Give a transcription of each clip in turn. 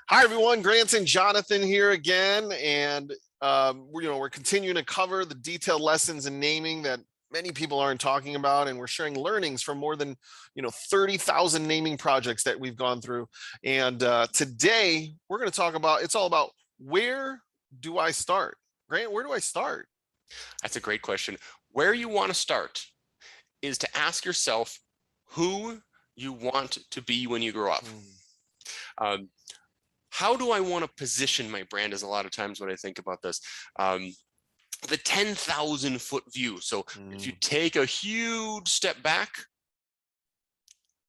Hi everyone, Grant and Jonathan here again, and we're continuing to cover the detailed lessons in naming that many people aren't talking about, and we're sharing learnings from more than 30,000 naming projects that we've gone through. And today we're going to talk about it's all about where do I start? Grant, where do I start? That's a great question. Where you want to start is to ask yourself who you want to be when you grow up. How do I want to position my brand is a lot of times what I think about this. The 10,000 foot view. So if you take a huge step back,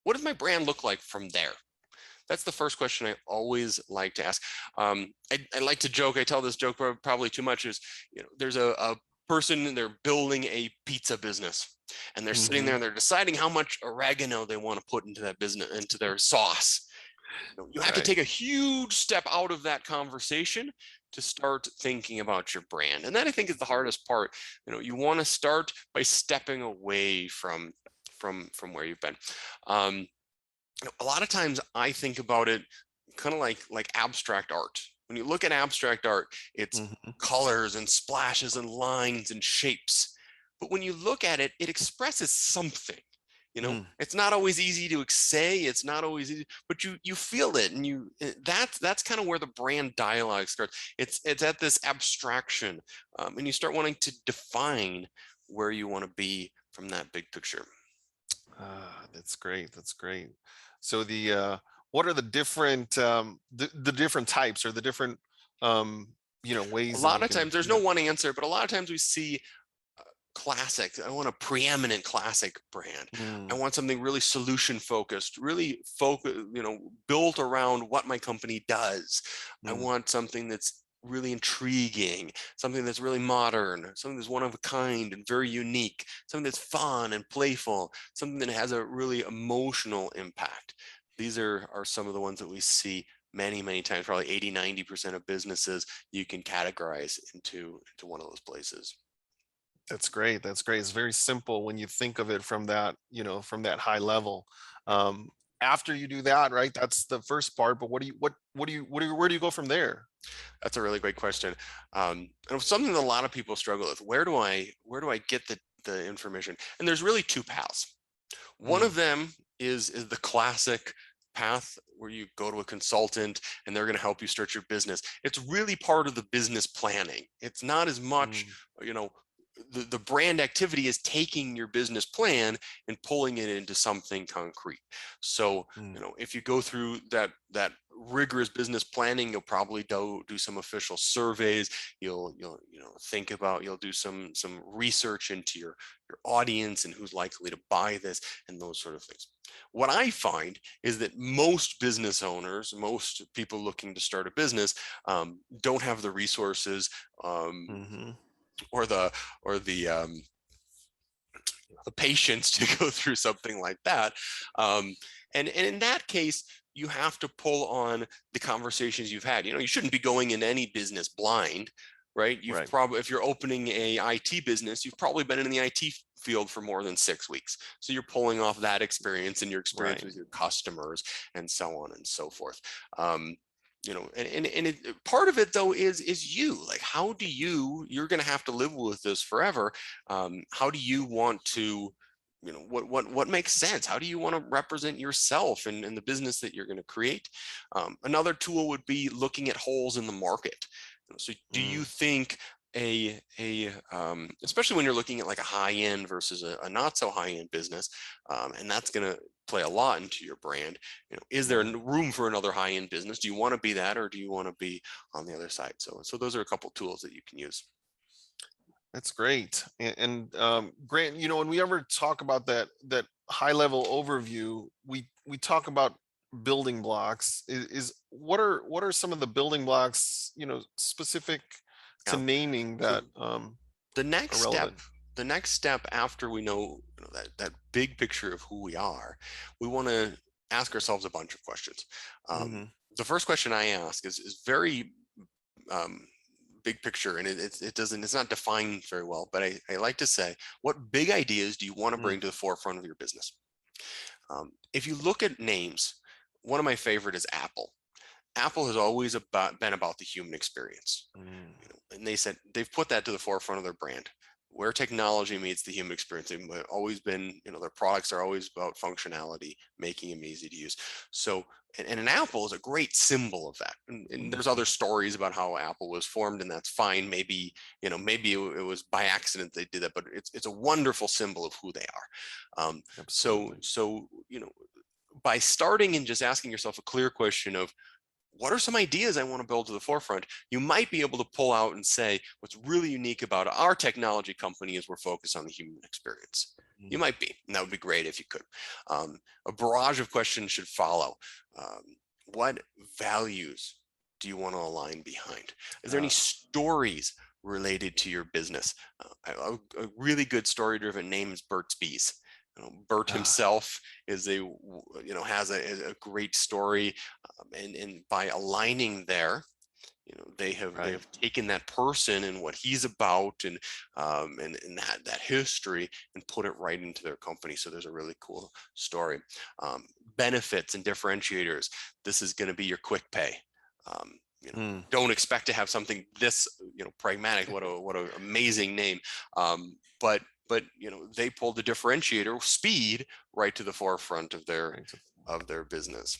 what does my brand look like from there? That's the first question I always like to ask. I like to joke, I tell this joke probably too much, is there's a person, they're building a pizza business, and they're sitting there and they're deciding how much oregano they want to put into that business, into their sauce. You have to take a huge step out of that conversation to start thinking about your brand. And that, I think, is the hardest part. You want to start by stepping away from where you've been. A lot of times I think about it kind of like abstract art. When you look at abstract art, it's colors and splashes and lines and shapes. But when you look at it, it expresses something. It's not always easy to say, it's not always easy, but you feel it, and that's kind of where the brand dialogue starts. It's at this abstraction, and you start wanting to define where you want to be from that big picture. That's great. That's great. So what are the different the different types or the different ways? A lot of times there's no one answer, but a lot of times we see classic. I want a preeminent classic brand. I want something really solution focused, really built around what my company does. I want something that's really intriguing, something that's really modern, something that's one of a kind and very unique, something that's fun and playful, something that has a really emotional impact. These are some of the ones that we see many times. Probably 80-90% of businesses you can categorize into one of those places. That's great. That's great. It's very simple when you think of it from that, from that high level. After you do that, right? That's the first part. But where do you go from there? That's a really great question. And something that a lot of people struggle with. Where do I get the information? And there's really two paths. One of them is the classic path where you go to a consultant and they're going to help you start your business. It's really part of the business planning. It's not as much, the brand activity is taking your business plan and pulling it into something concrete. So, if you go through that rigorous business planning, you'll probably do some official surveys. You'll do some research into your audience and who's likely to buy this and those sort of things. What I find is that most business owners, most people looking to start a business, don't have the resources or the patience to go through something like that. And in that case, you have to pull on the conversations you've had. You shouldn't be going in any business blind, right? Probably, if you're opening a IT business, you've probably been in the IT field for more than 6 weeks. So you're pulling off that experience and your experience with your customers and so on and so forth. Part of it though is you, like, how do you're going to have to live with this forever. How do you want to, what makes sense? How do you want to represent yourself in the business that you're going to create? Another tool would be looking at holes in the market. So do you think especially when you're looking at like a high end versus a not so high end business, and that's going to play a lot into your brand. Is there room for another high end business? Do you want to be that, or do you want to be on the other side? So those are a couple tools that you can use. That's great. And Grant, when we ever talk about that high level overview, we talk about building blocks. What are some of the building blocks, specific to naming that the next step after we know, that big picture of who we are, we want to ask ourselves a bunch of questions. The first question I ask is very big picture, and it's not defined very well, but I like to say, what big ideas do you want to bring to the forefront of your business? If you look at names, one of my favorite is Apple. Apple has always been about the human experience. And they said they've put that to the forefront of their brand. Where technology meets the human experience, they've always been, their products are always about functionality, making them easy to use. So, and an apple is a great symbol of that. And there's other stories about how Apple was formed, and that's fine. Maybe, maybe it was by accident they did that, but it's a wonderful symbol of who they are. So by starting and just asking yourself a clear question of, what are some ideas I want to build to the forefront? You might be able to pull out and say, what's really unique about our technology company is we're focused on the human experience. You might be, and that would be great if you could. A barrage of questions should follow. What values do you want to align behind? Is there any stories related to your business? A really good story-driven name is Burt's Bees. Bert himself is has a great story, and by aligning there, they have taken that person and what he's about and that history and put it right into their company. So there's a really cool story. Benefits and differentiators. This is going to be your quick pay. Don't expect to have something this pragmatic. What an amazing name. But they pulled the differentiator, speed, right to the forefront of their business.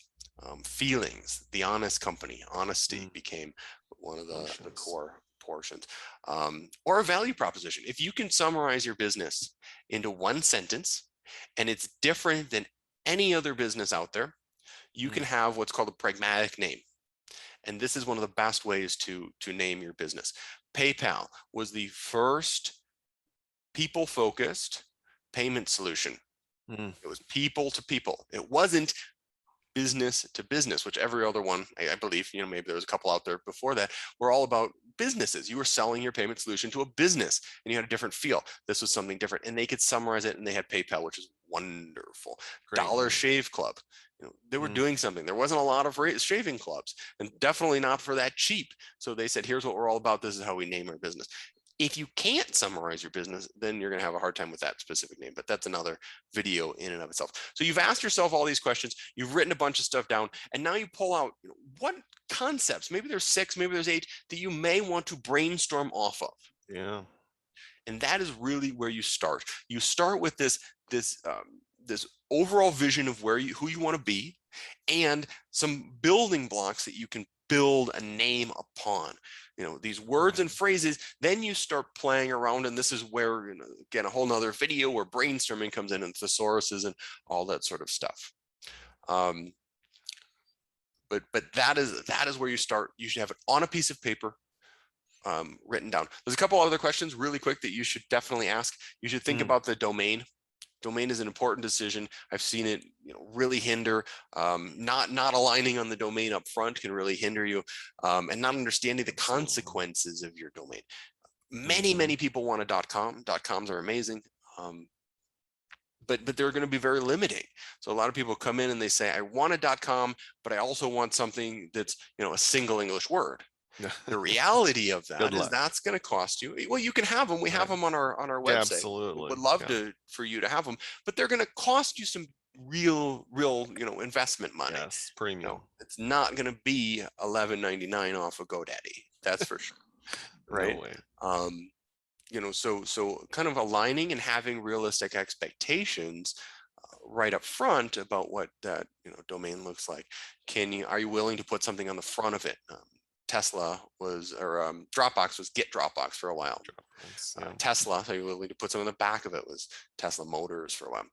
Feelings, the honest company, honesty became one of the core portions. Or a value proposition. If you can summarize your business into one sentence and it's different than any other business out there, you can have what's called a pragmatic name. And this is one of the best ways to name your business. PayPal was the first people-focused payment solution. It was people to people. It wasn't business to business, which every other one, I believe, maybe there was a couple out there before that, were all about businesses. You were selling your payment solution to a business and you had a different feel. This was something different, and they could summarize it, and they had PayPal, which is wonderful. Dollar Shave Club. They were doing something. There wasn't a lot of shaving clubs, and definitely not for that cheap. So they said, here's what we're all about. This is how we name our business. If you can't summarize your business, then you're going to have a hard time with that specific name, but that's another video in and of itself. So you've asked yourself all these questions, you've written a bunch of stuff down, and now you pull out what concepts, maybe there's 6, maybe there's 8, that you may want to brainstorm off of. Yeah. And that is really where you start. You start with this overall vision of who you want to be, and some building blocks that you can build a name upon. These words and phrases, then you start playing around, and this is where, again, a whole nother video where brainstorming comes in, and thesauruses and all that sort of stuff. But that is where you start. You should have it on a piece of paper, written down. There's a couple other questions really quick that you should definitely ask. You should think about the domain. Domain is an important decision. I've seen it, really hinder. Not aligning on the domain up front can really hinder you, and not understanding the consequences of your domain. Many people want a .com. .coms are amazing, but they're going to be very limiting. So a lot of people come in and they say, I want a .com, but I also want something that's a single English word. The reality of that is that's going to cost you. Well, you can have them. We have them on our website. Yeah, absolutely. Would love for you to have them, but they're going to cost you some real investment money. Yes, premium. It's not going to be $11.99 off of GoDaddy. That's for sure. Right. No way. So kind of aligning and having realistic expectations right up front about what that domain looks like. Are you willing to put something on the front of it? Tesla was, or Dropbox was Get Dropbox for a while. Tesla, so you're willing to put some on the back of it, was Tesla Motors for a while.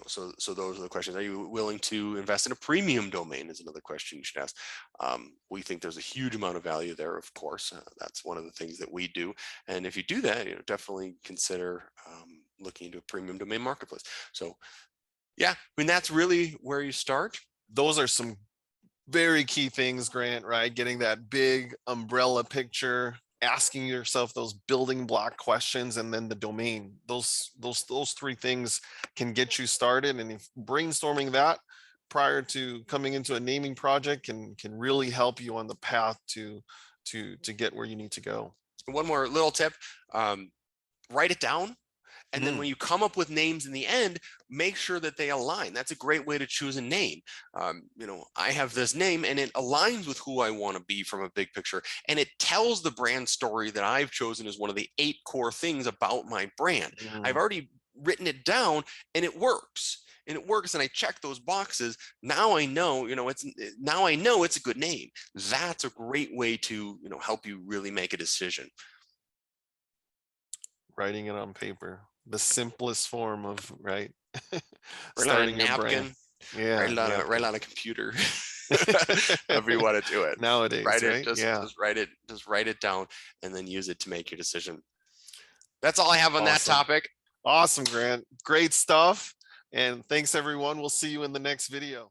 So those are the questions. Are you willing to invest in a premium domain is another question you should ask. We think there's a huge amount of value there, of course. That's one of the things that we do. And if you do that, definitely consider looking into a premium domain marketplace. So yeah, that's really where you start. Those are some very key things, Grant, right? Getting that big umbrella picture, asking yourself those building block questions, and then the domain. Those 3 things can get you started. And if brainstorming that prior to coming into a naming project can really help you on the path to get where you need to go. One more little tip, write it down And then Mm. when you come up with names in the end, make sure that they align. That's a great way to choose a name. You know, I have this name and it aligns with who I want to be from a big picture. And it tells the brand story that I've chosen as one of the 8 core things about my brand. I've Mm. already written it down and it works. And it works, and I check those boxes. Now I know, it's a good name. That's a great way to, help you really make a decision. Writing it on paper, the simplest form of, right? Write on a Starting your brand. napkin, Yeah, write napkin. on a computer. However you want to do it. Nowadays, Write it, right? just Yeah. just write it, down, and then use it to make your decision. That's all I have on that Awesome. topic. Awesome, Grant. Great stuff. And thanks, everyone. We'll see you in the next video.